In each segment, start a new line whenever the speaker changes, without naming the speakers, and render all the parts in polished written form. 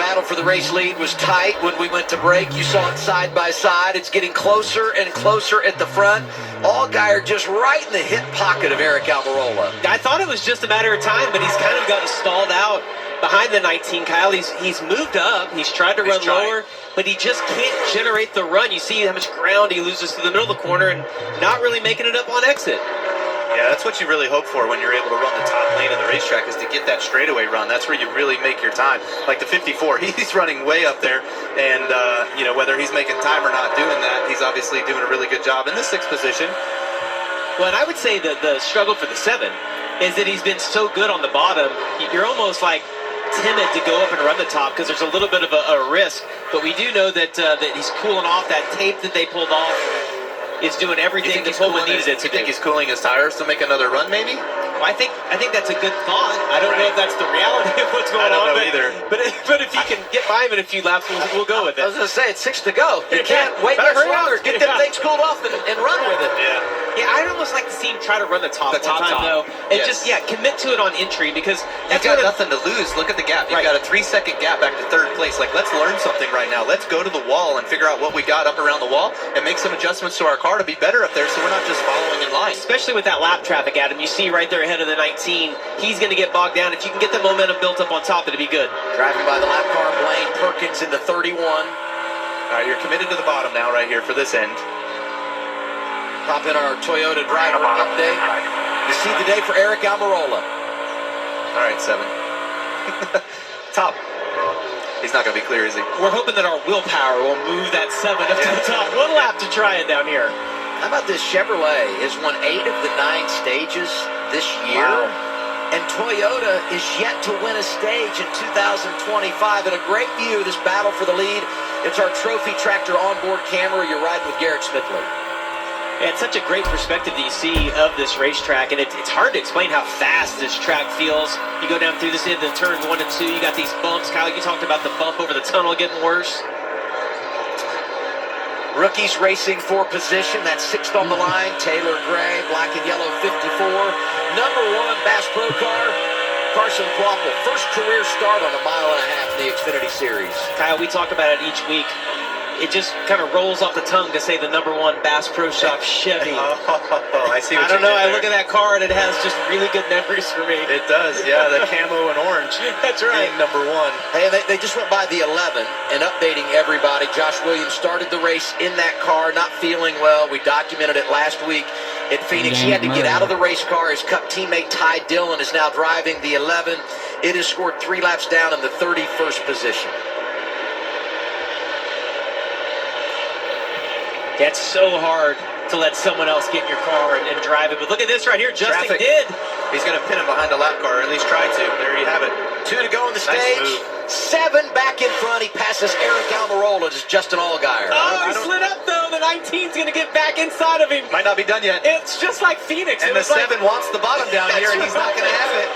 battle for the race lead was tight when we went to break. You saw it side by side. It's getting closer and closer at the front. Allgaier just right in the hip pocket of Eric Almirola.
I thought it was just a matter of time, but he's kind of gotten stalled out behind the 19, Kyle. He's moved up. He's tried to run lower, but he just can't generate the run. You see how much ground he loses to the middle of the corner and not really making it up on exit.
Yeah, that's what you really hope for when you're able to run the top lane of the racetrack, is to get that straightaway run. That's where you really make your time. Like the 54, he's running way up there, and whether he's making time or not doing that, he's obviously doing a really good job in the 6th position.
Well, and I would say that the struggle for the 7 is that he's been so good on the bottom. You're almost like timid to go up and run the top because there's a little bit of a risk. But we do know that he's cooling off. That tape that they pulled off is doing everything that Pullman needed it to do.
You think he's cooling his tires to make another run, maybe?
Well, I think that's a good thought. I don't know if that's the reality of what's going on.
I don't know either.
But if he can get by him in a few laps, we'll go with it.
I was going to say, it's 6 to go. You can't wait much longer. Get them things cooled off and run with it.
Yeah, I'd almost like to see him try to run the top though. And just commit to it on entry, because
you've got nothing to lose. Look at the gap. You've got a 3-second gap back to 3rd place. Like, let's learn something right now. Let's go to the wall and figure out what we got up around the wall and make some adjustments to our car to be better up there, so we're not just following in line.
Especially with that lap traffic, Adam. You see right there ahead of the 19. He's going to get bogged down. If you can get the momentum built up on top, it'll be good.
Driving by the lap car, Blaine Perkins in the 31.
All right, you're committed to the bottom now right here for this end.
Pop in our Toyota driver update. You see the day for Eric Almirola.
All right, 7. Top. He's not going to be clear, is he?
We're hoping that our willpower will move that 7 up to the top. One lap to try it down here.
How about this? Chevrolet has won 8 of the 9 stages this year.
Wow.
And Toyota is yet to win a stage in 2025. And a great view of this battle for the lead. It's our trophy tractor onboard camera. You're riding with Garrett Smithley.
Yeah, it's such a great perspective that you see of this racetrack, and it's hard to explain how fast this track feels. You go down through this into turns 1 and 2, you got these bumps. Kyle, you talked about the bump over the tunnel getting worse.
Rookies racing for position. That's 6th on the line. Taylor Gray, black and yellow 54. Number 1 Bass Pro car, Carson Kvapil. First career start on 1.5 miles in the Xfinity Series.
Kyle, we talk about it each week. It just kind of rolls off the tongue to say the number 1 Bass Pro Shop Chevy.
I see what
I don't know. I
there.
look at that car and it has just really good memories for me.
It does, yeah. The camo and orange.
That's right.
Number 1.
Hey, they just went by the 11 and updating everybody. Josh Williams started the race in that car, not feeling well. We documented it last week at Phoenix. He had to get out of the race car. His Cup teammate Ty Dillon is now driving the 11. It has scored 3 laps down in the 31st position.
It's so hard to let someone else get in your car and drive it. But look at this right here. Justin did.
He's going to pin him behind a lap car, or at least try to. There you have it.
2 to go on the stage.
Nice
7 back in front. He passes Eric Almirola to Justin Allgaier.
Oh, he slid up, though. The 19's going to get back inside of him.
Might not be done yet.
It's just like Phoenix.
And the 7 wants the bottom down here, and he's not going to have it.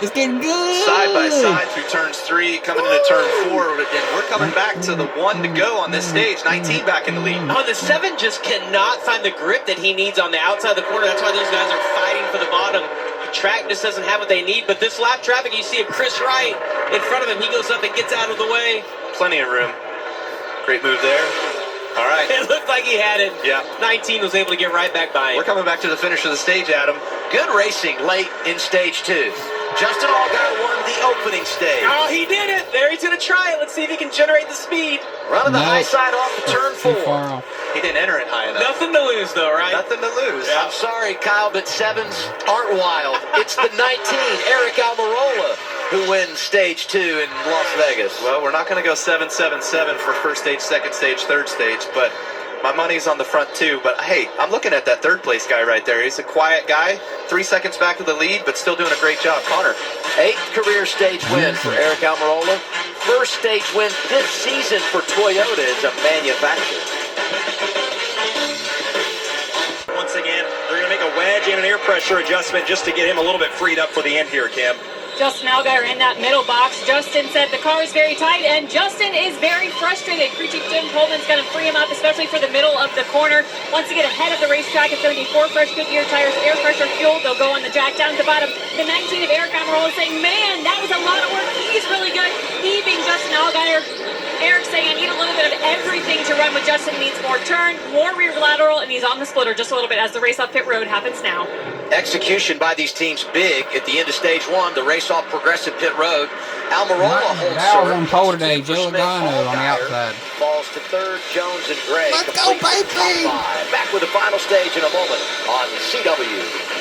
It's getting good.
Side by side through turns 3, coming into turn 4, and we're coming back to the 1 to go on this stage. 19 back in the lead.
Oh, the 7 just cannot find the grip that he needs on the outside of the corner. That's why those guys are fighting for the bottom. The track just doesn't have what they need. But this lap traffic, you see of Chris Wright in front of him. He goes up and gets out of the way.
Plenty of room. Great move there. All right.
It looked like he had it.
Yeah.
19 was able to get right back by him.
We're coming back to the finish of the stage, Adam.
Good racing late in stage 2. Justin Allgaier won the opening stage.
Oh, he did it. There, he's going to try it. Let's see if he can generate the speed.
Running the high side off the turn 4.
He didn't enter it high enough.
Nothing to lose, though, right?
Nothing to lose.
I'm sorry, Kyle, but 7s aren't wild. It's the 19, Eric Almirola, who wins stage 2 in Las Vegas.
Well, we're not going to go 7-7-7 for first stage, second stage, third stage, but my money's on the front 2. But hey, I'm looking at that 3rd place guy right there. He's a quiet guy, 3 seconds back of the lead, but still doing a great job. Connor.
8th career stage win for Eric Almirola. First stage win this season for Toyota as a manufacturer.
Once again, they're going to make a wedge and an air pressure adjustment just to get him a little bit freed up for the end here, Cam.
Justin Allgaier in that middle box. Justin said the car is very tight, and Justin is very frustrated. Crew Chief Jim Coleman's going to free him up, especially for the middle of the corner. Once you get ahead of the racetrack, it's going to be 4 fresh Goodyear tires, air pressure, fuel. They'll go on the jack down to the bottom. The 19 of Eric Almirola saying, man, that was a lot of work. He's really good. heaving Justin Allgaier. Eric saying, I need a little bit of everything to run with Justin. Needs more turn, more rear lateral, and he's on the splitter just a little bit as the race off pit road happens now.
Execution by these teams big at the end of stage one, the race off progressive pit road. Almirola holds
That was
serve.
on pole today. Joe
Smith,
Logano on the
Allgaier
outside.
falls to third. Jones and Gray
Let's go,
complete the top
baby!
five. Back with the final stage in a moment on CW.